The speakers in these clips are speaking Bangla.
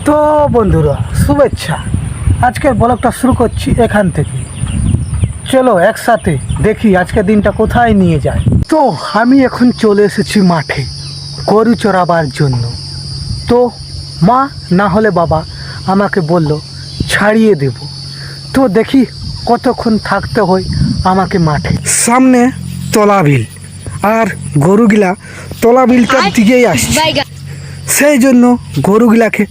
তো বন্ধুরা শুভেচ্ছা। আজকের ব্লগটা শুরু করছি এখান থেকে। চলো একসাথে দেখি আজকের দিনটা কোথায় নিয়ে যায়। তো আমি এখন চলে এসেছি মাঠে গরু চড়াবার জন্য। তো মা না হলে বাবা আমাকে বলল ছাড়িয়ে দেব। তো দেখি কতক্ষণ থাকতে হয় আমাকে মাঠে। সামনে তলাবিল, আর গরুগুলা তলাবিলটার দিকেই আসছে, সেই জন্য গরুগুলাকে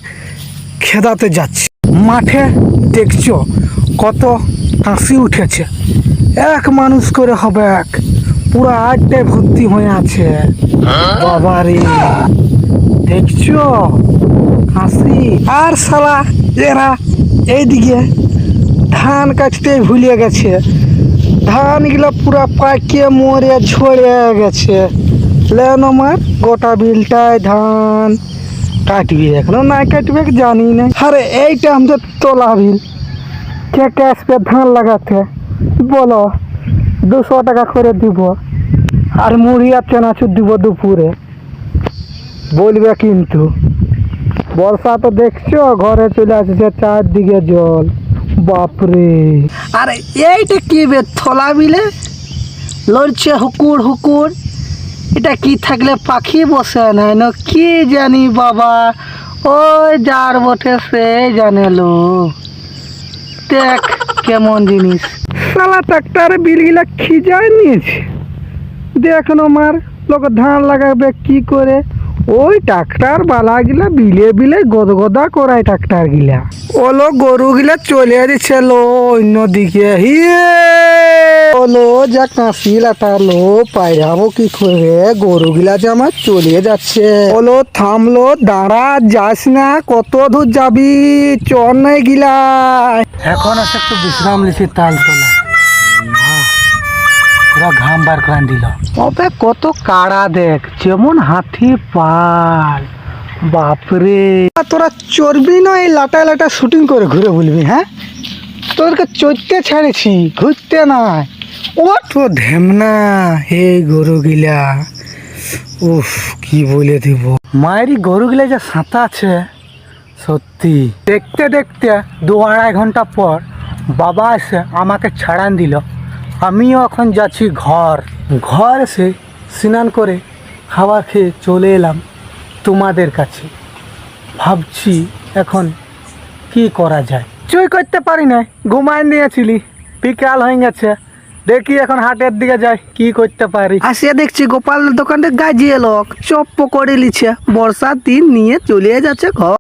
খেদাতে যাচ্ছে। মাঠে দেখছো কত হাসি উঠেছে, এক মানুষ করে হবে এক, পুরো আড্ডায় ভর্তি হয়ে আছে। বাবারে দেখছো হাসি। আর শালা এরা এইদিকে ধান কাটতে ভুলে গেছে, ধানগুলা পুরা পাকিয়ে মরে ঝরে গেছে। লেন আমার গোটা বিলটায় ধান কাটবি, এখনো না কাটবে জানি না। আরে এইটা আমাদের তোলা বিল, কে কে আসবে ধান লাগাতে বলো? 200 টাকা করে দিব, আর মুড়ি আর চানাচুর দিব দুপুরে, বলবে কিন্তু। বর্ষা তো দেখছো ঘরে চলে আসছে, চারদিকে জল। বাপরে, আরে এইটা কি বে থলা বিলে লড়ছে হুকুর হুকুর, এটা কি থাকলে পাখি বসে নাই না কি জানি বাবা, ওই যার বটে সে জানে লো। দেখ কেমন জিনিস, শালা ট্রাক্টর বিলগুলা খিজায় নিয়েছে। দেখুন আমার লোক ধান লাগাবে কি করে, ওই ট্রাক্টর বালাগুলা বিলে বিলে গদগদা করায় ট্রাক্টর গিলা। ওলো গরু গিলা চলে দিচ্ছে লো অন্যদিকে। হিয়ে ওলো যা কাশি লাটালো, পাইরাবো কি করে, গরু গিলা যে আমার চলে যাচ্ছে। ওলো থামলো, দাঁড়া যাস না, কত দূর যাবি, চর নাই গিলা। এখন আছে একটু বিশ্রাম লিছি তাল তোলা, পুরা ঘাম বার করে দিল। ওবে কত কাড়া দেখ, যেমন হাতি পাল। বাপরে, তোরা চর্বি নয় লাটা লাটা শুটিং করে ঘুরে বলবি? হ্যাঁ, তোদেরকে চড়তে ছাড়েছি, ঘুরতে নাই। ও তো ঢেমনা হে গরুগিলা, উফ কি বলে দিব। মায়েরই গরুগিলা যা সাঁতা আছে সত্যি। দেখতে দেখতে 2-2.5 ঘন্টা পর বাবা এসে আমাকে ছাড়ান দিল। আমিও এখন যাচ্ছি ঘর এসে স্নান করে খাবার খেয়ে চলে এলাম তোমাদের কাছে। ভাবছি এখন কি করা যায়, কিছুই করতে পারি না, ঘুমায় নিয়েছিলি, বিকাল হয়ে গেছে। দেখি এখন হাটের দিকে যাই, কি করতে পারি। আসিয়া দেখছি গোপাল দোকানটা গাজিয়ে লোক চপ করে লিছে, বর্ষার দিন নিয়ে চলে যাচ্ছে ঘর।